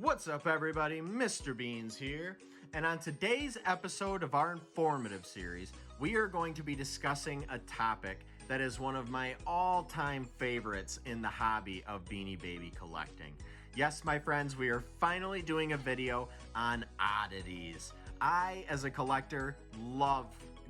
What's up, everybody? Mr. Beans here, and on today's episode of our informative series, we are going to be discussing a topic that is one of my all-time favorites in the hobby of Beanie Baby collecting. Yes, my friends, we are finally doing a video on oddities. I, as a collector, love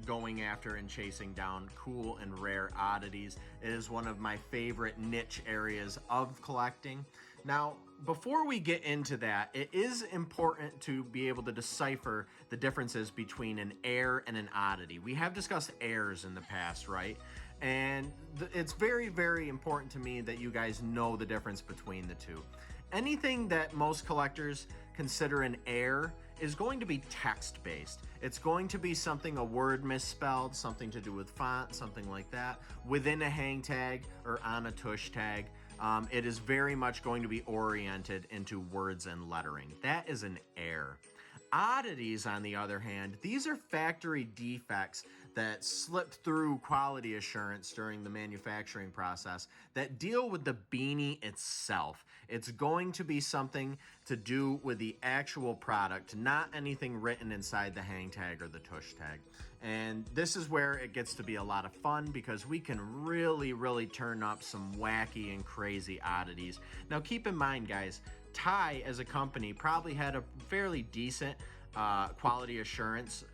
going after and chasing down cool and rare oddities. It is one of my favorite niche areas of collecting. Now, before we get into that, it is important to be able to decipher the differences between an heir and an oddity. We have discussed heirs in the past, right? And it's very, very important to me that you guys know the difference between the two. Anything that most collectors consider an heir is going to be text-based. It's going to be something, a word misspelled, something to do with font, something like that, within a hang tag or on a tush tag. It is very much going to be oriented into words and lettering. That is an heir. Oddities, on the other hand, these are factory defects that slipped through quality assurance during the manufacturing process that deal with the beanie itself. It's going to be something to do with the actual product, not anything written inside the hang tag or the tush tag. And this is where it gets to be a lot of fun because we can really turn up some wacky and crazy oddities. Now keep in mind, guys, Ty as a company probably had a fairly decent quality assurance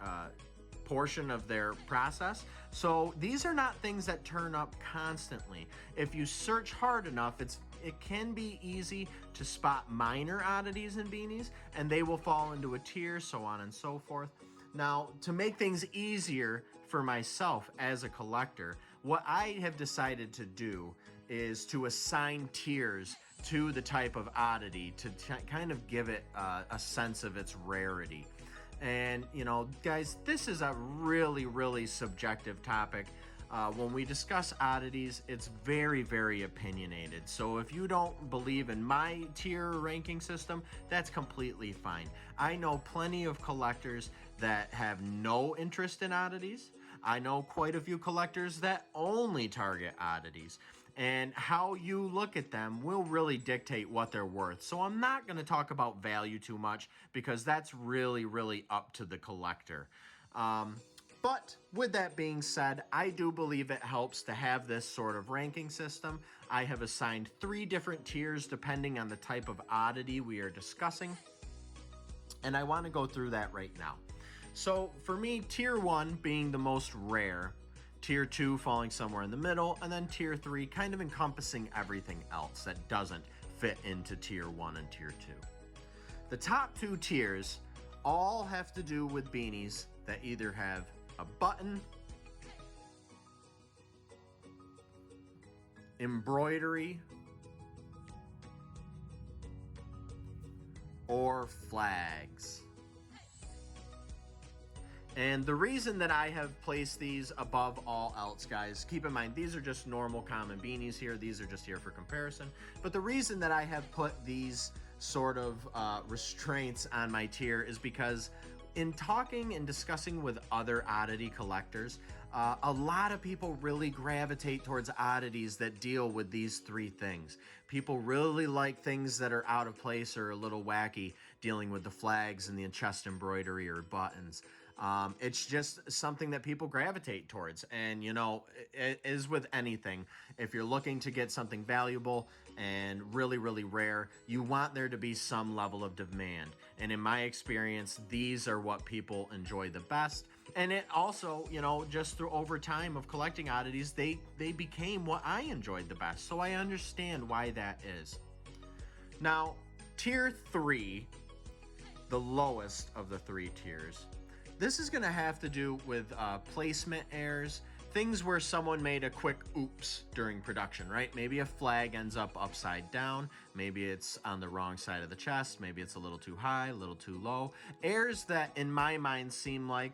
portion of their process. So these are not things that turn up constantly. If you search hard enough, it can be easy to spot minor oddities and beanies, and they will fall into a tier, so on and so forth. Now, to make things easier for myself as a collector, what I have decided to do is to assign tiers to the type of oddity to kind of give it a sense of its rarity. And, you know, guys, this is a really subjective topic. When we discuss oddities, it's very opinionated. So if you don't believe in my tier ranking system, that's completely fine. I know plenty of collectors that have no interest in oddities. I know quite a few collectors that only target oddities. And how you look at them will really dictate what they're worth. So I'm not going to talk about value too much because that's really up to the collector. But with that being said, I do believe it helps to have this sort of ranking system. I have assigned 3 different tiers depending on the type of oddity we are discussing. And I want to go through that right now. So for me, tier 1 being the most rare, tier 2 falling somewhere in the middle, and then tier 3 kind of encompassing everything else that doesn't fit into tier 1 and tier 2. The top 2 tiers all have to do with beanies that either have a button, embroidery, or flags. And the reason that I have placed these above all else, guys, keep in mind, these are just normal common beanies here. These are just here for comparison. But the reason that I have put these sort of restraints on my tier is because in talking and discussing with other oddity collectors, a lot of people really gravitate towards oddities that deal with these 3 things. People really like things that are out of place or a little wacky, dealing with the flags and the chest embroidery or buttons. It's just something that people gravitate towards. And, you know, it is with anything. If you're looking to get something valuable and really rare, you want there to be some level of demand. And in my experience, these are what people enjoy the best. And it also, you know, just through over time of collecting oddities, they became what I enjoyed the best. So I understand why that is. Now, tier 3, the lowest of the 3 tiers. This is going to have to do with placement errors, things where someone made a quick oops during production, right? Maybe a flag ends up upside down, maybe it's on the wrong side of the chest, maybe it's a little too high, a little too low. Errors that in my mind seem like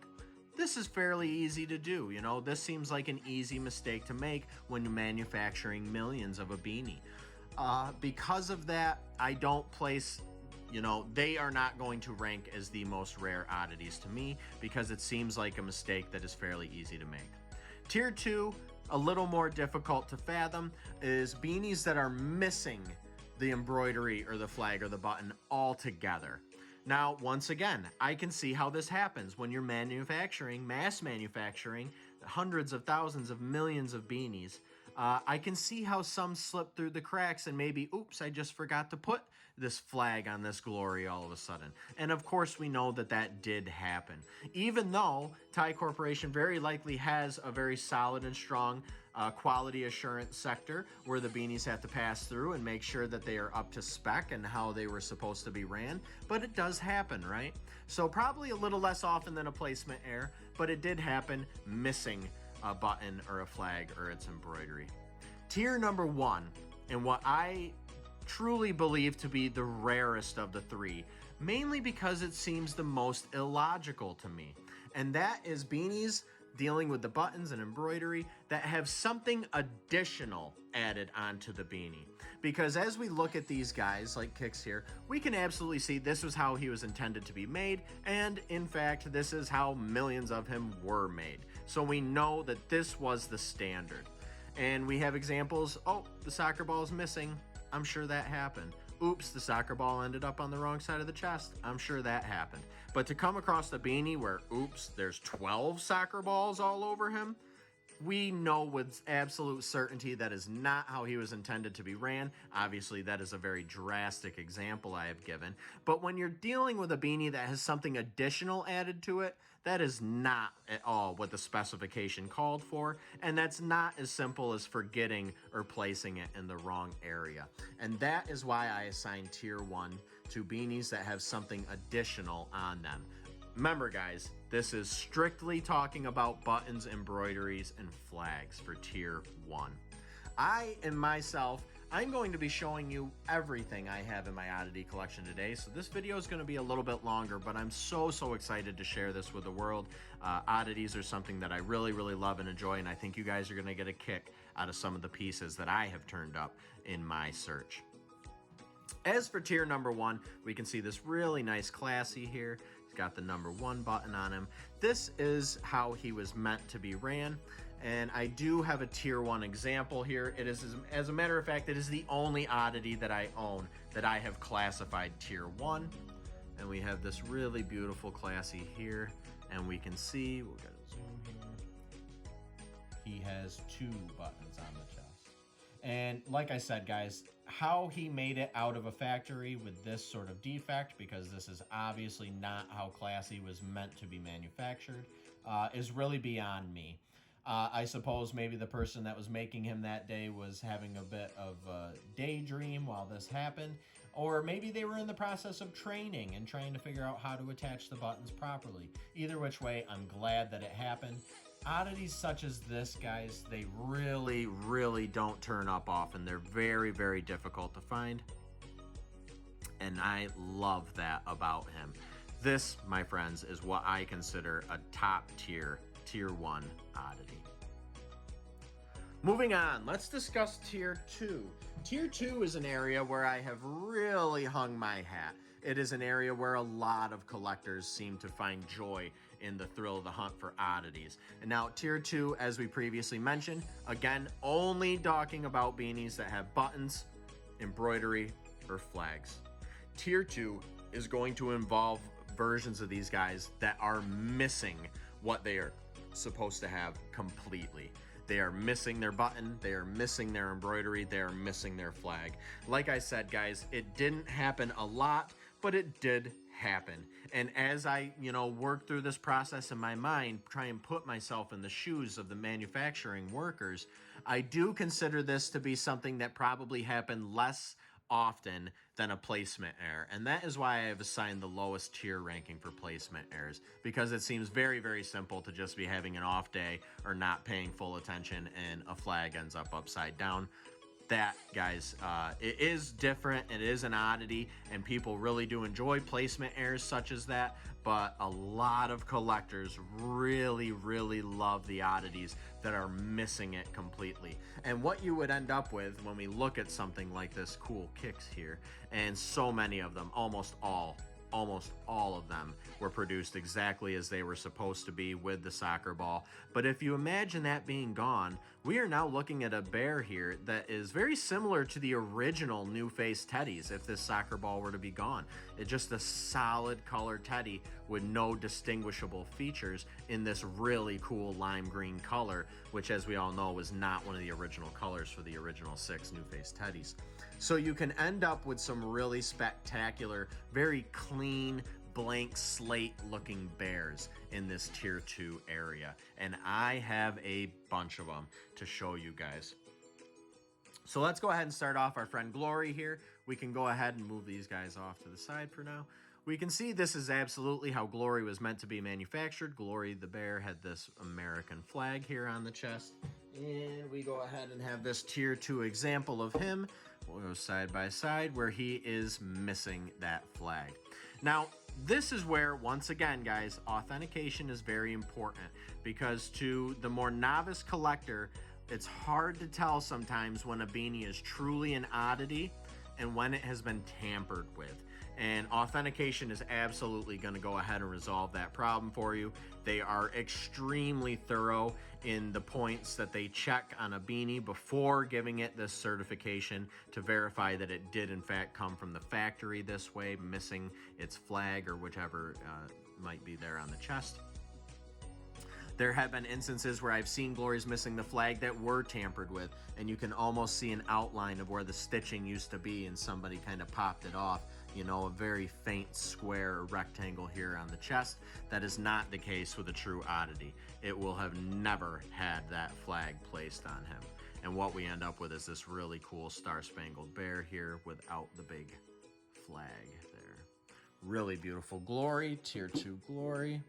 this is fairly easy to do, you know? This seems like an easy mistake to make when you're manufacturing millions of a beanie. Because of that, I don't place... You know, they are not going to rank as the most rare oddities to me because it seems like a mistake that is fairly easy to make. Tier 2, a little more difficult to fathom, is beanies that are missing the embroidery or the flag or the button all together. Now, once again, I can see how this happens when you're manufacturing, mass manufacturing, hundreds of thousands of millions of beanies. I can see how some slip through the cracks and maybe, oops, I just forgot to put this flag on this glory all of a sudden. And of course, we know that that did happen. Even though Thai Corporation very likely has a very solid and strong quality assurance sector where the beanies have to pass through and make sure that they are up to spec and how they were supposed to be ran, but it does happen, right? So probably a little less often than a placement error, but it did happen, missing a button or a flag or its embroidery. Tier number 1, and what I truly believe to be the rarest of the three, mainly because it seems the most illogical to me, and that is beanies dealing with the buttons and embroidery that have something additional added onto the beanie. Because as we look at these guys like Kix here, we can absolutely see this was how he was intended to be made, and in fact this is how millions of him were made. So we know that this was the standard. And we have examples, oh, the soccer ball is missing, I'm sure that happened. Oops, the soccer ball ended up on the wrong side of the chest, I'm sure that happened. But to come across the beanie where, oops, there's 12 soccer balls all over him, we know with absolute certainty that is not how he was intended to be ran. Obviously, that is a very drastic example I have given. But when you're dealing with a beanie that has something additional added to it, that is not at all what the specification called for, and that's not as simple as forgetting or placing it in the wrong area. And that is why I assign Tier 1 to beanies that have something additional on them. Remember, guys, this is strictly talking about buttons, embroideries, and flags for Tier 1. I'm going to be showing you everything I have in my oddity collection today, so this video is going to be a little bit longer, but I'm so excited to share this with the world. Oddities are something that I really love and enjoy, and I think you guys are going to get a kick out of some of the pieces that I have turned up in my search. As for tier number 1, we can see this really nice classy here. He's got the number 1 button on him. This is how he was meant to be ran. And I do have a tier 1 example here. It is, as a matter of fact, it is the only oddity that I own that I have classified tier 1. And we have this really beautiful classy here. And we can see, we'll get a zoom here. He has 2 buttons on the chest. And like I said, guys, how he made it out of a factory with this sort of defect, because this is obviously not how classy was meant to be manufactured, is really beyond me. I suppose maybe the person that was making him that day was having a bit of a daydream while this happened, or maybe they were in the process of training and trying to figure out how to attach the buttons properly. Either which way, I'm glad that it happened. Oddities such as this, guys, they really don't turn up often. They're very difficult to find, and I love that about him. This, my friends, is what I consider a top tier 1 oddity. Moving on, let's discuss tier 2. Tier 2 is an area where I have really hung my hat. It is an area where a lot of collectors seem to find joy in the thrill of the hunt for oddities. And now tier 2, as we previously mentioned, again, only talking about beanies that have buttons, embroidery, or flags. Tier 2 is going to involve versions of these guys that are missing what they are supposed to have completely. They are missing their button, they are missing their embroidery, they are missing their flag. Like I said, guys, it didn't happen a lot, but it did happen. And as I, work through this process in my mind, try and put myself in the shoes of the manufacturing workers, I do consider this to be something that probably happened less often than a placement error. And that is why I have assigned the lowest tier ranking for placement errors, because it seems very simple to just be having an off day or not paying full attention and a flag ends up upside down. That, guys, it is different. It is an oddity, and people really do enjoy placement errors such as that, but a lot of collectors really love the oddities that are missing it completely. And what you would end up with when we look at something like this cool Kix here, and so many of them, almost all of them were produced exactly as they were supposed to be with the soccer ball. But if you imagine that being gone, we are now looking at a bear here that is very similar to the original New Face teddies if this soccer ball were to be gone. It's just a solid color teddy with no distinguishable features in this really cool lime green color, which, as we all know, was not one of the original colors for the original 6 New Face teddies. So you can end up with some really spectacular, very clean, blank slate looking bears in this tier 2 area, and I have a bunch of them to show you guys. So let's go ahead and start off our friend Glory here. We can go ahead and move these guys off to the side for now. We can see this is absolutely how Glory was meant to be manufactured. Glory the bear had this American flag here on the chest, and we go ahead and have this tier 2 example of him. We'll go side by side where he is missing that flag. Now, this is where, once again, guys, authentication is very important, because to the more novice collector, it's hard to tell sometimes when a beanie is truly an oddity and when it has been tampered with. And authentication is absolutely going to go ahead and resolve that problem for you. They are extremely thorough in the points that they check on a beanie before giving it this certification to verify that it did in fact come from the factory this way, missing its flag or whichever might be there on the chest. There have been instances where I've seen Glories missing the flag that were tampered with, and you can almost see an outline of where the stitching used to be and somebody kind of popped it off. You know, a very faint square or rectangle here on the chest. That is not the case with a true oddity. It will have never had that flag placed on him. And what we end up with is this really cool Star-Spangled Bear here without the big flag there. Really beautiful Glory, tier 2 Glory.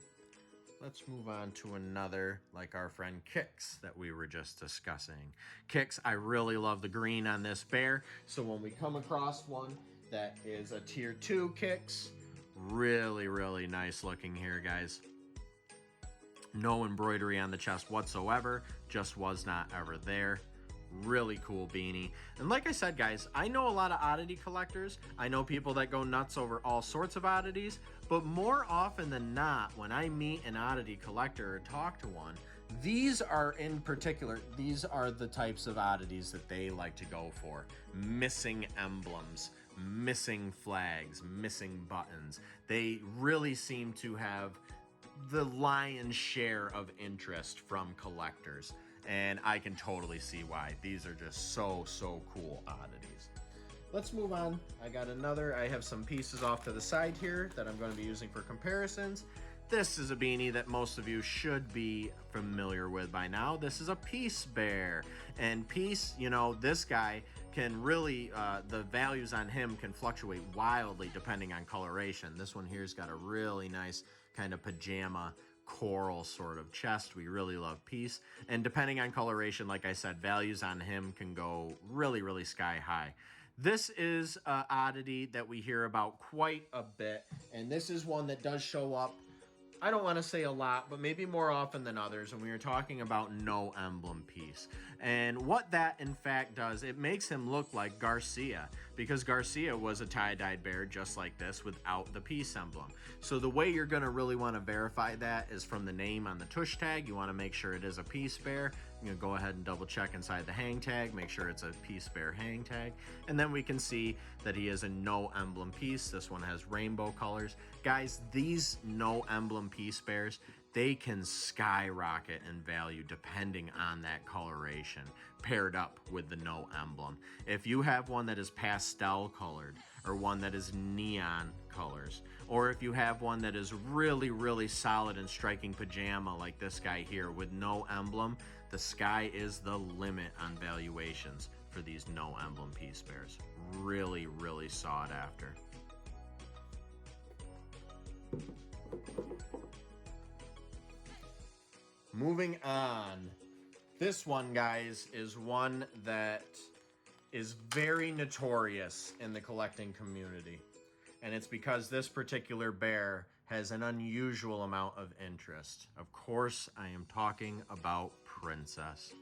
Let's move on to another, like our friend Kix that we were just discussing. Kix, I really love the green on this bear. So when we come across one that is a tier 2 Kix, really, really nice looking here, guys. No embroidery on the chest whatsoever, just was not ever there. Really cool beanie. And like I said, guys, I know a lot of oddity collectors. I know people that go nuts over all sorts of oddities, but more often than not, when I meet an oddity collector or talk to one, these are in particular, these are the types of oddities that they like to go for. Missing emblems, missing flags, missing buttons. They really seem to have the lion's share of interest from collectors. And I can totally see why. These are just so cool oddities. Let's move on. I have some pieces off to the side here that I'm going to be using for comparisons. This is a beanie that most of you should be familiar with by now. This is a Peace Bear. And Peace, you know, this guy can really, the values on him can fluctuate wildly depending on coloration. This one here's got a really nice kind of pajama coral sort of chest. We really love Peace, and depending on coloration, like I said, values on him can go really sky high. This is an oddity that we hear about quite a bit, and this is one that does show up, I don't want to say a lot, but maybe more often than others, and we are talking about no emblem Peace. And what that in fact does, it makes him look like Garcia, because Garcia was a tie-dyed bear just like this without the Peace emblem. So the way you're going to really want to verify that is from the name on the tush tag. You want to make sure it is a Peace Bear. You know, go ahead and double check inside the hang tag, make sure it's a Peace Bear hang tag, and then we can see that he is a no emblem Peace. This one has rainbow colors. Guys, these no emblem Peace Bears, they can skyrocket in value depending on that coloration paired up with the no emblem. If you have one that is pastel colored, or one that is neon colors, or if you have one that is really solid and striking pajama like this guy here with no emblem, the sky is the limit on valuations for these no emblem Peace Bears. Really sought after. Moving on. This one, guys, is one that is very notorious in the collecting community. And it's because this particular bear has an unusual amount of interest. Of course, I am talking about Princess.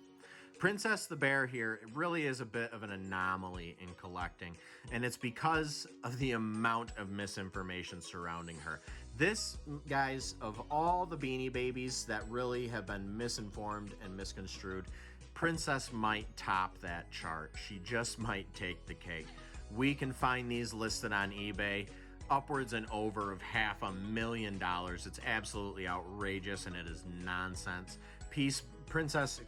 Princess the bear here, it really is a bit of an anomaly in collecting, and it's because of the amount of misinformation surrounding her. This, guys, of all the Beanie Babies that really have been misinformed and misconstrued, Princess might top that chart. She just might take the cake. We can find these listed on eBay upwards and over of $500,000. It's absolutely outrageous, and it is nonsense. Princess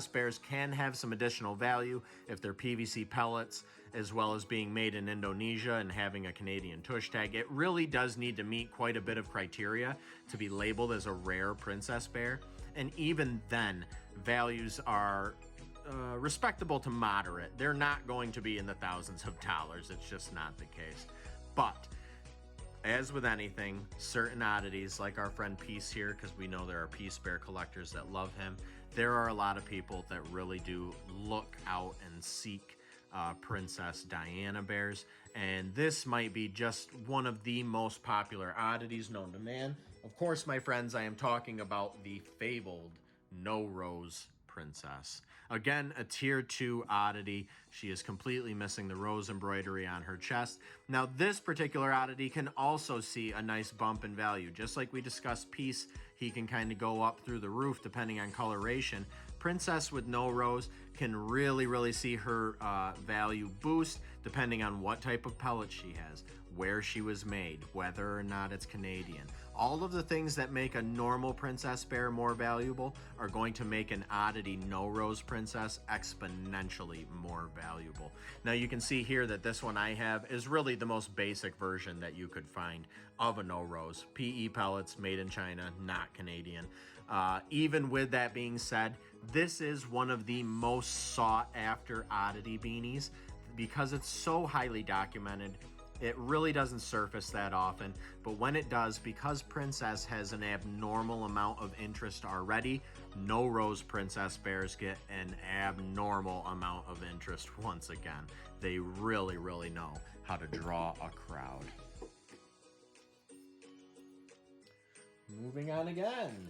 bears can have some additional value if they're PVC pellets, as well as being made in Indonesia and having a Canadian tush tag. It really does need to meet quite a bit of criteria to be labeled as a rare princess bear. And even then, values are respectable to moderate. They're not going to be in the thousands of dollars. It's just not the case. But as with anything, certain oddities, like our friend Peace here, because we know there are Peace Bear collectors that love him, there are a lot of people that really do look out and seek Princess Diana bears, and this might be just one of the most popular oddities known to man. Of course, my friends, I am talking about the fabled No Rose Princess. Again, a tier 2 oddity. She is completely missing the rose embroidery on her chest. Now, this particular oddity can also see a nice bump in value. Just like we discussed Peace, he can kind of go up through the roof depending on coloration. Princess with no rose can really see her value boost depending on what type of pellet she has, where she was made, whether or not it's Canadian. All of the things that make a normal princess bear more valuable are going to make an oddity no rose princess exponentially more valuable. Now you can see here that this one I have is really the most basic version that you could find of a no rose. PE pellets made in China, not Canadian. Even with that being said, this is one of the most sought after oddity beanies because it's so highly documented. It really doesn't surface that often, but when it does, because Princess has an abnormal amount of interest already, no rose princess bears get an abnormal amount of interest once again. They really know how to draw a crowd. Moving on again.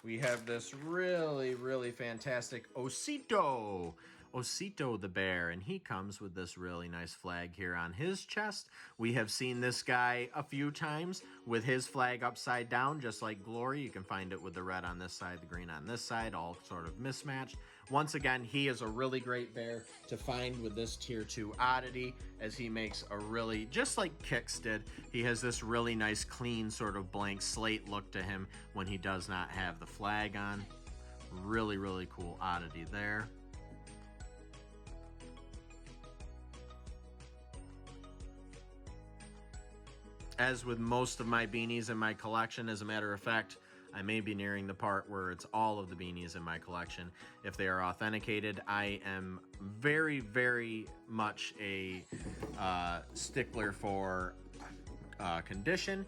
We have this really fantastic Osito. Osito the bear, and he comes with this really nice flag here on his chest. We have seen this guy a few times with his flag upside down, just like Glory. You can find it with the red on this side, the green on this side, all sort of mismatched. Once again, he is a really great bear to find with this tier 2 oddity, as he makes a really, just like Kix did, he has this really nice clean sort of blank slate look to him when he does not have the flag on. Really cool oddity there. As with most of my beanies in my collection, as a matter of fact, I may be nearing the part where it's all of the beanies in my collection. If they are authenticated, I am very much a stickler for condition.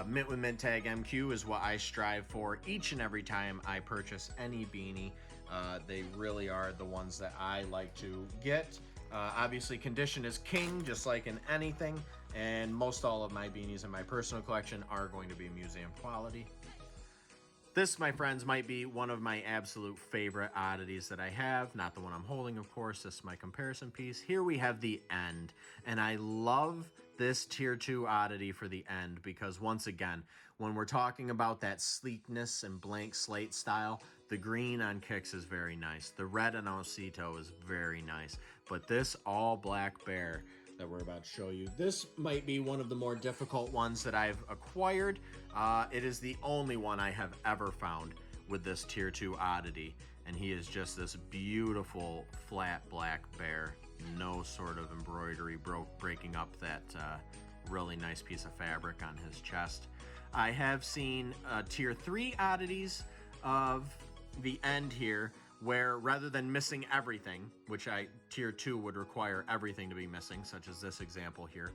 Mint with mint tag MQ is what I strive for each and every time I purchase any beanie. They really are the ones that I like to get. Obviously, condition is king, just like in anything. And most all of my beanies in my personal collection are going to be museum quality. This, my friends, might be one of my absolute favorite oddities that I have. Not the one I'm holding, of course. This is my comparison piece. Here we have the end. And I love this tier 2 oddity for the end because, once again, when we're talking about that sleekness and blank slate style, the green on Kix is very nice. The red on Osito is very nice. But this all black bear that we're about to show you, this might be one of the more difficult ones that I've acquired. It is the only one I have ever found with this tier 2 oddity, and he is just this beautiful flat black bear, no sort of embroidery breaking up that really nice piece of fabric on his chest. I have seen tier 3 oddities of the end here, where rather than missing everything, which tier 2 would require everything to be missing, such as this example here,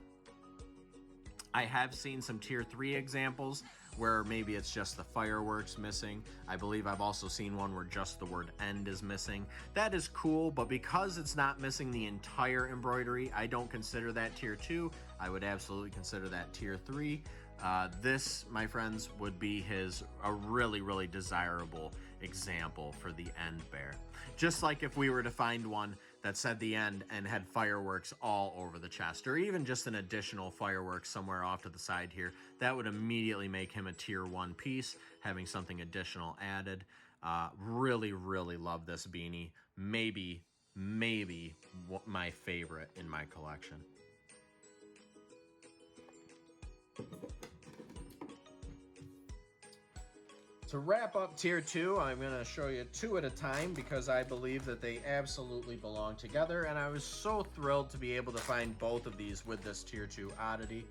I have seen some tier 3 examples where maybe it's just the fireworks missing. I believe I've also seen one where just the word end is missing. That is cool, but because it's not missing the entire embroidery, I don't consider that tier 2. I would absolutely consider that tier 3. This, my friends, would be a really desirable example for the end bear. Just like if we were to find one that said the end and had fireworks all over the chest, or even just an additional fireworks somewhere off to the side here, that would immediately make him a tier 1 piece, having something additional added. Really, really love this beanie. Maybe my favorite in my collection. To wrap up tier 2, I'm going to show you 2 at a time because I believe that they absolutely belong together, and I was so thrilled to be able to find both of these with this tier 2 oddity.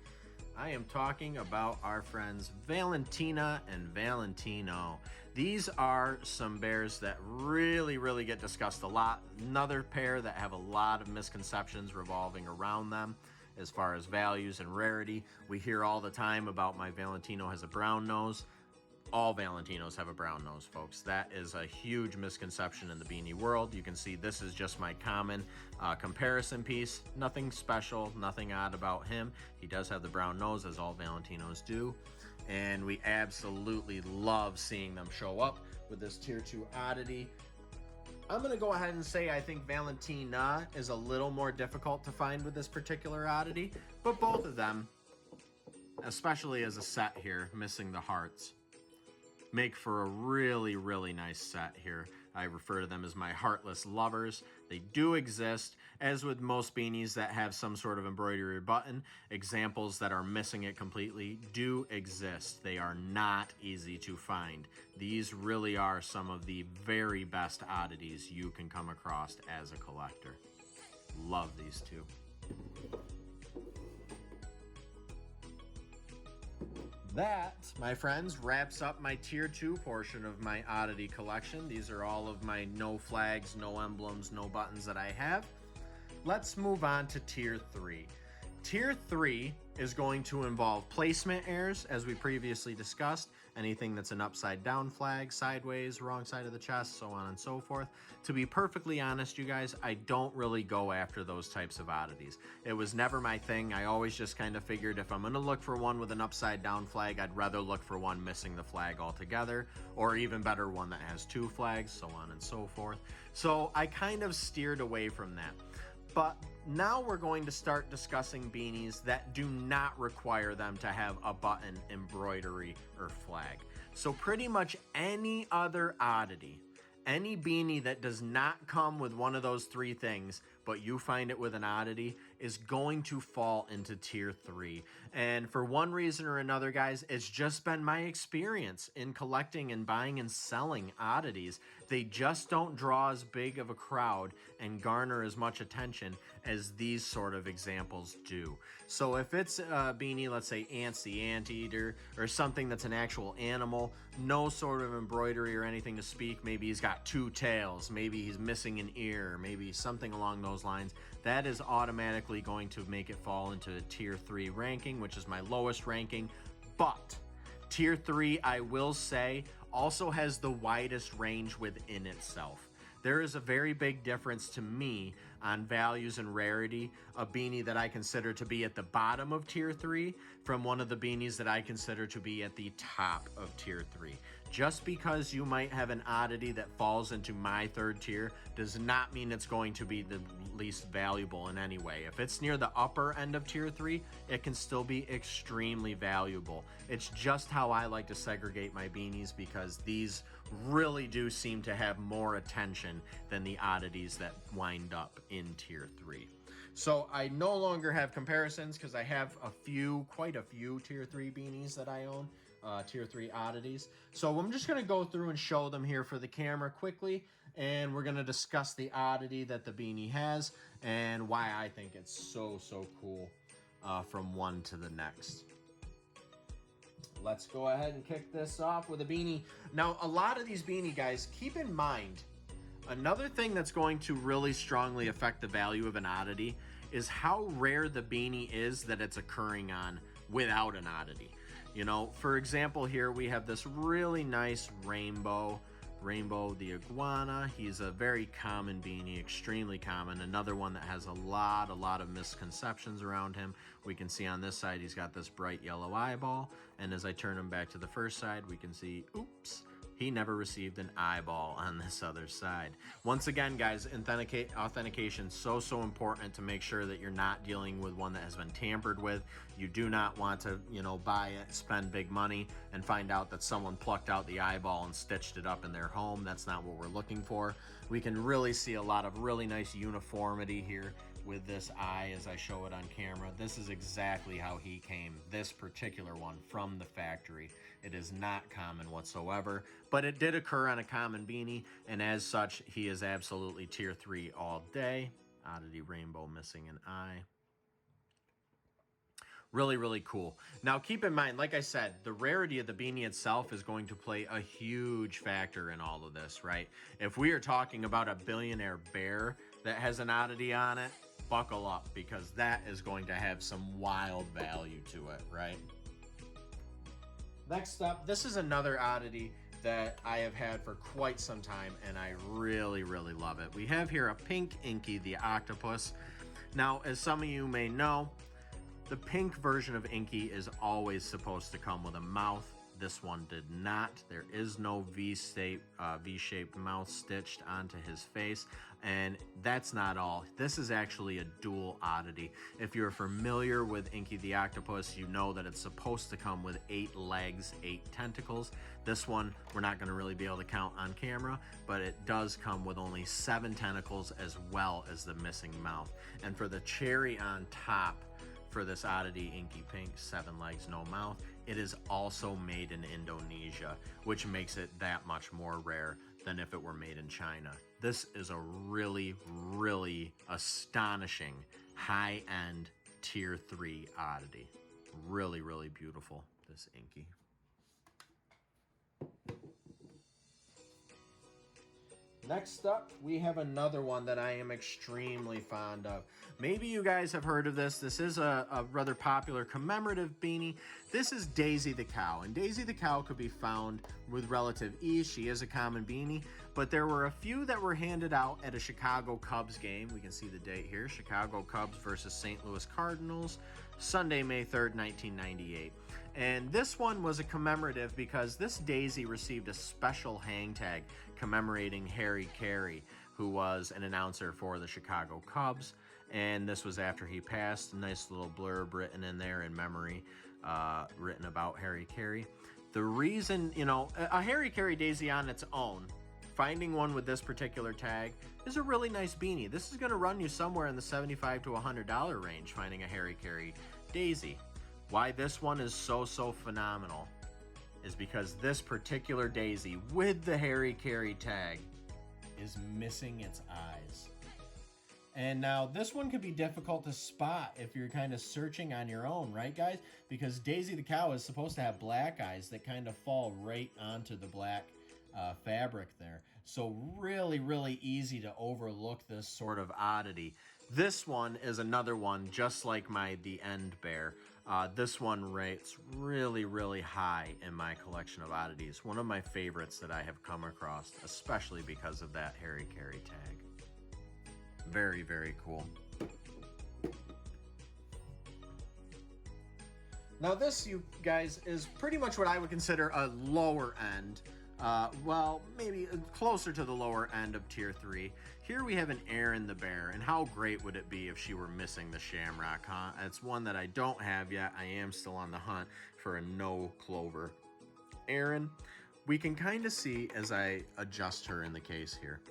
I am talking about our friends Valentina and Valentino. These are some bears that really get discussed a lot. Another pair that have a lot of misconceptions revolving around them as far as values and rarity. We hear all the time about my Valentino has a brown nose. All Valentinos have a brown nose, folks. That is a huge misconception in the beanie world. You can see this is just my common comparison piece. Nothing special, nothing odd about him. He does have the brown nose, as all Valentinos do. And we absolutely love seeing them show up with this tier 2 oddity. I'm going to go ahead and say I think Valentina is a little more difficult to find with this particular oddity. But both of them, especially as a set here, missing the hearts, make for a really nice set here. I refer to them as my heartless lovers. They do exist, as with most beanies that have some sort of embroidery button. Examples that are missing it completely do exist. They are not easy to find. These really are some of the very best oddities you can come across as a collector. Love these two. That, my friends, wraps up my tier 2 portion of my oddity collection. These are all of my no flags, no emblems, no buttons that I have. Let's move on to tier 3. Tier 3 is going to involve placement errors, as we previously discussed. Anything that's an upside down flag, sideways, wrong side of the chest, so on and so forth. To be perfectly honest, you guys, I don't really go after those types of oddities. It was never my thing. I always just kind of figured if I'm going to look for one with an upside down flag, I'd rather look for one missing the flag altogether, or even better, one that has 2 flags, so on and so forth. So I kind of steered away from that. But now we're going to start discussing beanies that do not require them to have a button, embroidery, or flag. So pretty much any other oddity, any beanie that does not come with one of those 3 things, but you find it with an oddity, is going to fall into tier 3. And for one reason or another, guys, it's just been my experience in collecting and buying and selling oddities. They just don't draw as big of a crowd and garner as much attention as these sort of examples do. So if it's a beanie, let's say Ants the Anteater, or something that's an actual animal, no sort of embroidery or anything to speak, maybe he's got 2 tails, maybe he's missing an ear, maybe something along those lines, that is automatically going to make it fall into a tier 3 ranking, which is my lowest ranking. But tier 3, I will say, also has the widest range within itself. There is a very big difference to me on values and rarity, a beanie that I consider to be at the bottom of tier 3 from one of the beanies that I consider to be at the top of tier 3. Just because you might have an oddity that falls into my 3rd tier does not mean it's going to be the least valuable in any way. If it's near the upper end of tier 3, it can still be extremely valuable. It's just how I like to segregate my beanies, because these really do seem to have more attention than the oddities that wind up in tier 3. So I no longer have comparisons because I have quite a few tier 3 beanies that I own, tier 3 oddities. So I'm just going to go through and show them here for the camera quickly, and we're going to discuss the oddity that the beanie has and why I think it's so cool from one to the next. Let's go ahead and kick this off with a beanie. Now, a lot of these beanie guys, keep in mind, another thing that's going to really strongly affect the value of an oddity is how rare the beanie is that it's occurring on without an oddity. You know, for example, here we have this really nice Rainbow the iguana. He's a very common beanie, extremely common. Another one that has a lot of misconceptions around him. We can see on this side he's got this bright yellow eyeball, and as I turn him back to the first side, we can see, oops, he never received an eyeball on this other side. Once again, guys, authentication so important to make sure that you're not dealing with one that has been tampered with. You do not want to, you know, buy it, spend big money, and find out that someone plucked out the eyeball and stitched it up in their home. That's not what we're looking for. We can really see a lot of really nice uniformity here with this eye as I show it on camera. This is exactly how he came, this particular one, from the factory. It is not common whatsoever, but it did occur on a common beanie, and as such, he is absolutely tier 3 all day. Oddity Rainbow missing an eye. Really cool. Now, keep in mind, like I said, the rarity of the beanie itself is going to play a huge factor in all of this, right? If we are talking about a billionaire bear that has an oddity on it, buckle up, because that is going to have some wild value to it, right? Next up, this is another oddity that I have had for quite some time, and I really love it. We have here a pink Inky the Octopus. Now, as some of you may know, the pink version of Inky is always supposed to come with a mouth. This one did not. There is no V-shaped mouth stitched onto his face. And that's not all. This is actually a dual oddity. If you're familiar with Inky the Octopus, you know that it's supposed to come with 8 legs, 8 tentacles. This one, we're not going to really be able to count on camera, but it does come with only 7 tentacles as well as the missing mouth. And for the cherry on top, for this oddity, Inky Pink, 7 legs, no mouth, it is also made in Indonesia, which makes it that much more rare than if it were made in China. This is a really astonishing high-end tier 3 oddity. Really beautiful, this Inky. Next up, we have another one that I am extremely fond of. Maybe you guys have heard of this. This is a rather popular commemorative beanie. This is Daisy the Cow, and Daisy the Cow could be found with relative ease. She is a common beanie, but there were a few that were handed out at a Chicago Cubs game. We can see the date here, Chicago Cubs versus St. Louis Cardinals, Sunday, May 3rd, 1998. And this one was a commemorative because this Daisy received a special hang tag commemorating Harry Carey, who was an announcer for the Chicago Cubs. And this was after he passed. A nice little blurb written in there in memory, written about Harry Carey. The reason, you know, a Harry Carey Daisy on its own, finding one with this particular tag is a really nice beanie. This is going to run you somewhere in the $75 to $100 range, finding a Harry Carey Daisy. Why this one is so phenomenal is because this particular Daisy with the Harry Carey tag is missing its eyes. And now this one could be difficult to spot if you're kind of searching on your own, right guys? Because Daisy the Cow is supposed to have black eyes that kind of fall right onto the black fabric there. So really easy to overlook this sort of oddity. This one is another one just like the End Bear. This one rates really high in my collection of oddities. One of my favorites that I have come across, especially because of that Harry Carey tag. Very cool. Now this, you guys, is pretty much what I would consider a lower end. Well, maybe closer to the lower end of tier 3. Here we have an Erin the Bear, and how great would it be if she were missing the shamrock, huh? It's one that I don't have yet. I am still on the hunt for a no clover Erin. We can kind of see as I adjust her in the case here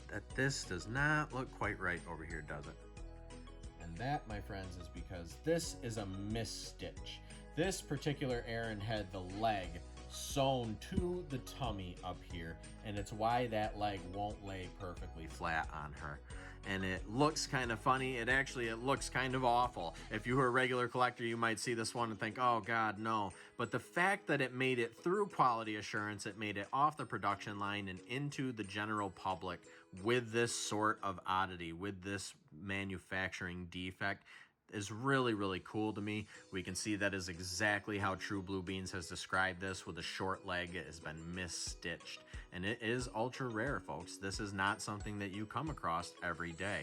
that this does not look quite right over here, does it? And that, my friends, is because this is a misstitch. This particular Erin had the leg sewn to the tummy up here, and it's why that leg won't lay perfectly flat on her. And it looks kind of funny. It looks kind of awful. If you were a regular collector, you might see this one and think, oh God, no. But the fact that it made it through quality assurance, it made it off the production line and into the general public with this sort of oddity, with this manufacturing defect, is really cool to me. We can see that is exactly how True Blue Beans has described this, with a short leg. It has been misstitched, and it is ultra rare, folks. This is not something that you come across every day.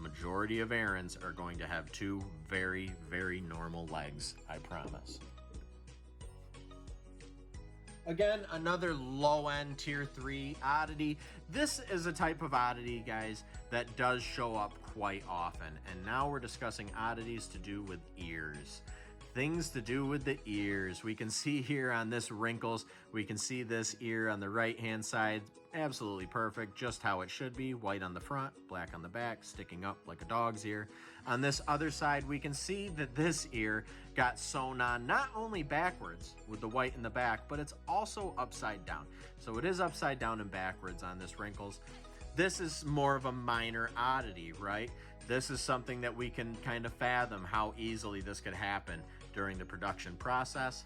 Majority of Erins are going to have 2 very normal legs, I promise. Again, another low-end tier 3 oddity. This is a type of oddity, guys, that does show up quite often. And now we're discussing oddities to do with ears. Things to do with the ears. We can see here on this wrinkles, we can see this ear on the right-hand side. Absolutely perfect, just how it should be. White on the front, black on the back, sticking up like a dog's ear. On this other side, we can see that this ear got sewn on not only backwards with the white in the back, but it's also upside down. So it is upside down and backwards on this wrinkles. This is more of a minor oddity, right? This is something that we can kind of fathom how easily this could happen during the production process.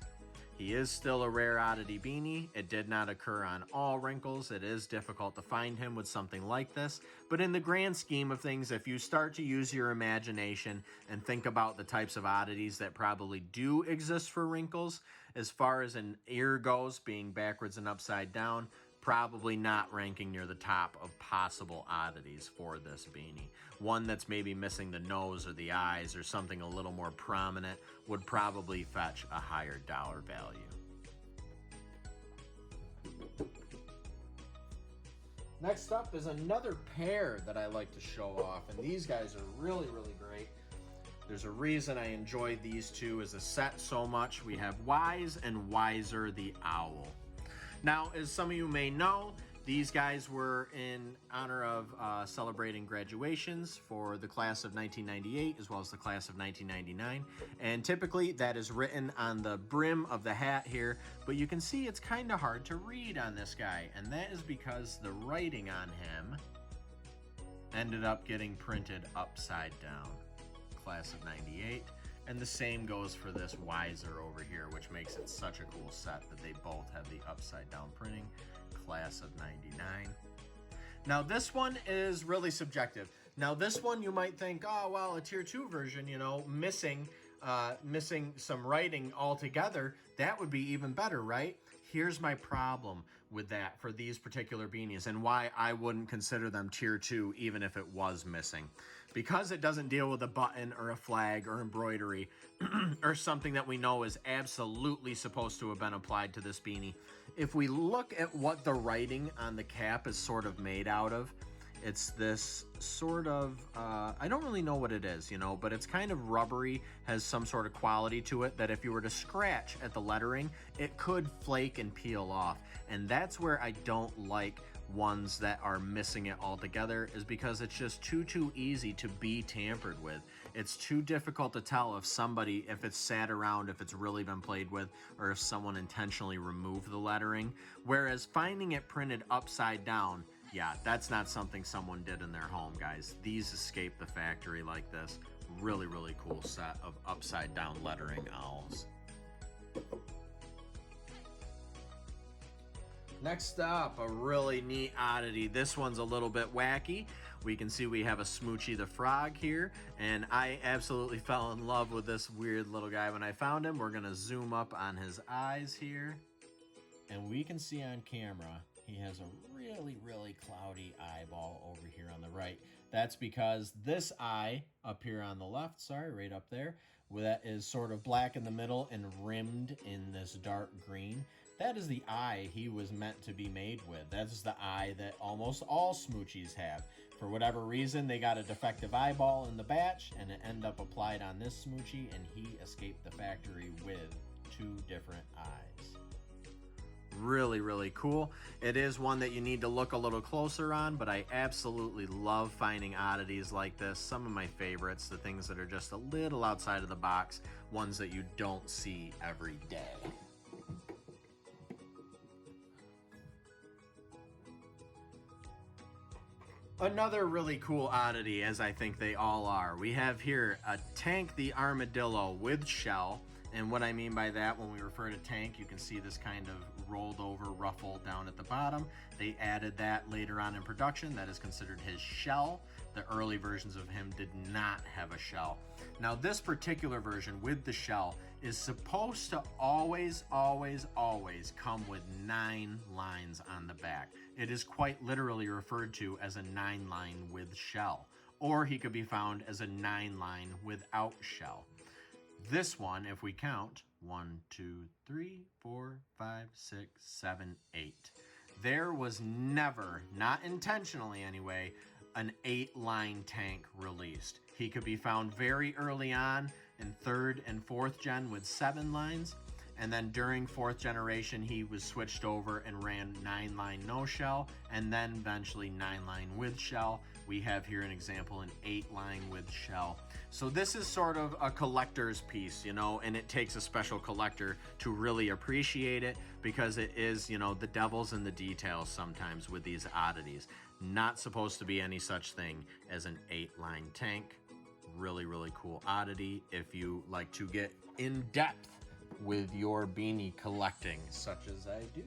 He is still a rare oddity beanie. It did not occur on all wrinkles. It is difficult to find him with something like this. But in the grand scheme of things, if you start to use your imagination and think about the types of oddities that probably do exist for wrinkles, as far as an ear goes, being backwards and upside down, probably not ranking near the top of possible oddities for this beanie. One that's maybe missing the nose or the eyes or something a little more prominent would probably fetch a higher dollar value. Next up is another pair that I like to show off, and these guys are really, really great. There's a reason I enjoy these two as a set so much. We have Wise and Wiser the Owl. Now, as some of you may know, these guys were in honor of celebrating graduations for the class of 1998 as well as the class of 1999. And typically that is written on the brim of the hat here, but you can see it's kind of hard to read on this guy. And that is because the writing on him ended up getting printed upside down. Class of 98. And the same goes for this Wiser over here, which makes it such a cool set that they both have the upside down printing. Class of 99. Now this one is really subjective. Now this one you might think, oh, well, a tier 2 version, you know, missing some writing altogether, that would be even better, right? Here's my problem with that for these particular beanies and why I wouldn't consider them tier 2 even if it was missing. Because it doesn't deal with a button or a flag or embroidery or something that we know is absolutely supposed to have been applied to this beanie. If we look at what the writing on the cap is sort of made out of, it's this sort of, I don't really know what it is, you know, but it's kind of rubbery, has some sort of quality to it that if you were to scratch at the lettering, it could flake and peel off. And that's where I don't like ones that are missing it altogether, is because it's just too easy to be tampered with. It's too difficult to tell if it's sat around, if it's really been played with, or if someone intentionally removed the lettering. Whereas finding it printed upside down, yeah, that's not something someone did in their home, guys. These escape the factory like this. Really, really cool set of upside down lettering owls. Next up, a really neat oddity. This one's a little bit wacky. We can see we have a Smoochy the Frog here, and I absolutely fell in love with this weird little guy when I found him. We're gonna zoom up on his eyes here, and we can see on camera he has a really, really cloudy eyeball over here on the right. That's because this eye up here on the left, sorry, right up there, that is sort of black in the middle and rimmed in this dark green. That is the eye he was meant to be made with. That's the eye that almost all Smoochies have. For whatever reason, they got a defective eyeball in the batch, and it ended up applied on this Smoochy, and he escaped the factory with 2 different eyes. Really, really cool. It is one that you need to look a little closer on, but I absolutely love finding oddities like this. Some of my favorites, the things that are just a little outside of the box, ones that you don't see every day. Another really cool oddity, as I think they all are, we have here a Tank the Armadillo with shell. And what I mean by that, when we refer to Tank, you can see this kind of rolled over ruffle down at the bottom. They added that later on in production. That is considered his shell. The early versions of him did not have a shell. Now this particular version with the shell is supposed to always come with 9 lines on the back. It is quite literally referred to as a 9-line with shell, or he could be found as a 9-line without shell. This one, if we count 1, 2, 3, 4, 5, 6, 7, 8. There was never, not intentionally anyway, an 8-line tank released. He could be found very early on in 3rd and 4th gen with 7 lines. And then during 4th generation, he was switched over and ran 9-line no shell, and then eventually 9-line with shell. We have here an example, an 8-line with shell. So this is sort of a collector's piece, you know, and it takes a special collector to really appreciate it, because it is, you know, the devil's in the details sometimes with these oddities. Not supposed to be any such thing as an 8-line tank. Really, really cool oddity if you like to get in depth with your beanie collecting, such as I do.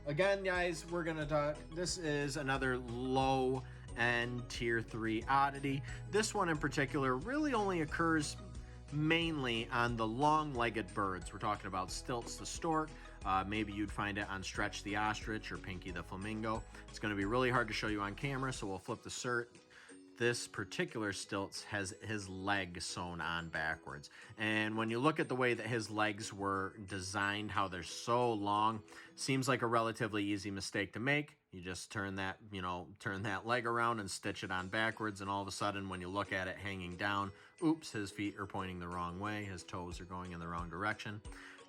Again, guys, we're gonna talk, this is another low end tier 3 oddity. This one in particular really only occurs mainly on the long-legged birds. We're talking about Stilts the stork. Maybe you'd find it on Stretch the ostrich or Pinky the flamingo. It's going to be really hard to show you on camera, so we'll flip the cert. This particular Stilts has his leg sewn on backwards. And when you look at the way that his legs were designed, how they're so long, seems like a relatively easy mistake to make. You just turn that, you know, turn that leg around and stitch it on backwards, and all of a sudden when you look at it hanging down, oops, his feet are pointing the wrong way, his toes are going in the wrong direction.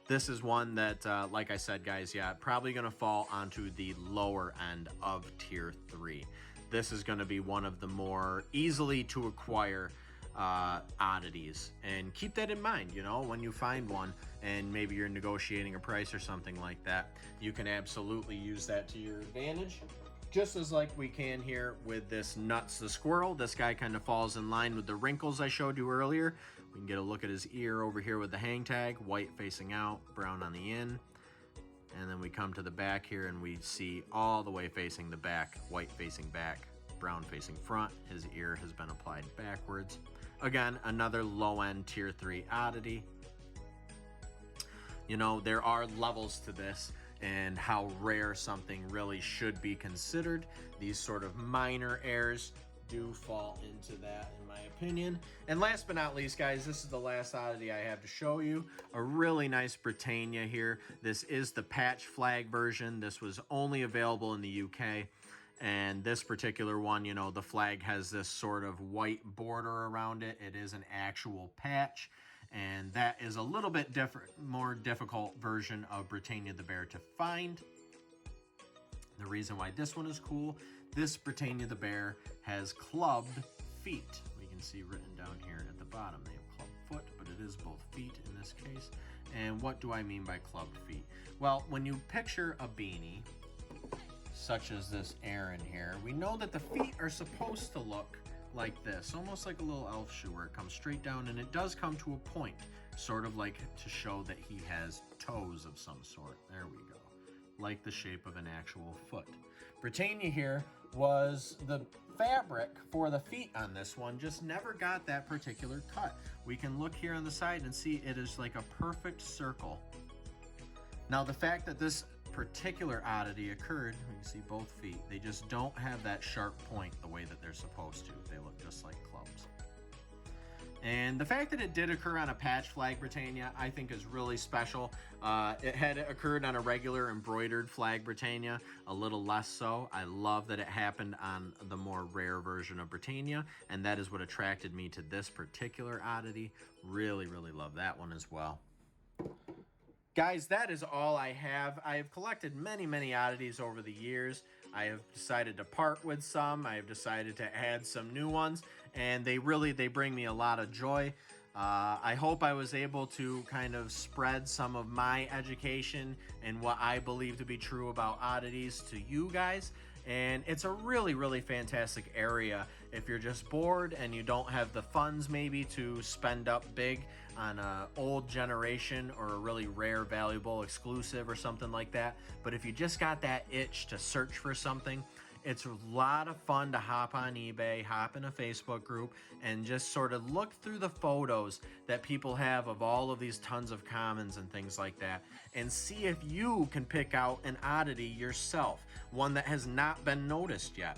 This is one that, like I said, guys, yeah, probably going to fall onto the lower end of tier 3. This is going to be one of the more easily to acquire oddities, and keep that in mind. You know, when you find one and maybe you're negotiating a price or something like that, you can absolutely use that to your advantage, just as like we can here with this Nuts the squirrel. This guy kind of falls in line with the wrinkles I showed you earlier. We can get a look at his ear over here with the hang tag, white facing out, brown on the in. And then we come to the back here and we see all the way facing the back, white facing back, brown facing front. His ear has been applied backwards. Again, another low-end tier 3 oddity. You know, there are levels to this and how rare something really should be considered. These sort of minor errors do fall into that, in my opinion. And last but not least, guys, this is the last oddity I have to show you. A really nice Britannia here. This is the patch flag version. This was only available in the UK. And this particular one, you know, the flag has this sort of white border around it. It is an actual patch. And that is a little bit different, more difficult version of Britannia the bear to find. The reason why this one is cool, this Britannia the bear has clubbed feet. We can see written down here at the bottom, they have clubbed foot, but it is both feet in this case. And what do I mean by clubbed feet? Well, when you picture a beanie, such as this Aaron here, we know that the feet are supposed to look like this, almost like a little elf shoe where it comes straight down, and it does come to a point, sort of like to show that he has toes of some sort. There we go. Like the shape of an actual foot. Britannia here was the fabric for the feet on this one, just never got that particular cut. We can look here on the side and see it is like a perfect circle. Now the fact that this particular oddity occurred, we can see both feet, they just don't have that sharp point the way that they're supposed to. They look just like clubs. And the fact that it did occur on a patch flag Britannia, I think is really special. It had occurred on a regular embroidered flag Britannia, a little less so. I love that it happened on the more rare version of Britannia, and that is what attracted me to this particular oddity. Really, really love that one as well. Guys, that is all I have. I have collected many, many oddities over the years. I have decided to part with some. I have decided to add some new ones, and they bring me a lot of joy. I hope I was able to kind of spread some of my education and what I believe to be true about oddities to you guys. And it's a really, really fantastic area if you're just bored and you don't have the funds maybe to spend up big on an old generation or a really rare, valuable, exclusive or something like that. But if you just got that itch to search for something, it's a lot of fun to hop on eBay, hop in a Facebook group, and just sort of look through the photos that people have of all of these tons of commons and things like that, and see if you can pick out an oddity yourself, one that has not been noticed yet.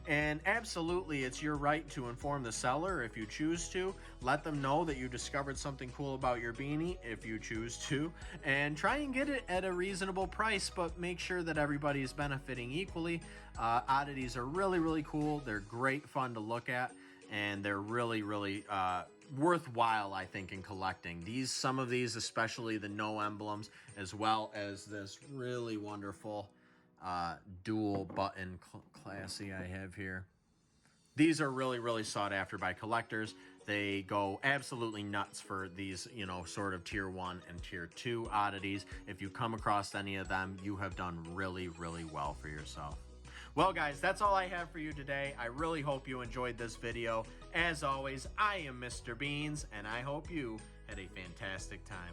And absolutely, it's your right to inform the seller if you choose to. Let them know that you discovered something cool about your beanie if you choose to, and try and get it at a reasonable price, but make sure that everybody is benefiting equally. Oddities are really, really cool. They're great fun to look at, and they're really, really worthwhile, I think, in collecting. Some of these, especially the no emblems, as well as this really wonderful dual button classy I have here. These are really, really sought after by collectors. They go absolutely nuts for these, you know, sort of tier 1 and tier 2 oddities. If you come across any of them, you have done really, really well for yourself. Well, guys, that's all I have for you today. I really hope you enjoyed this video. As always, I am Mr. Beans, and I hope you had a fantastic time.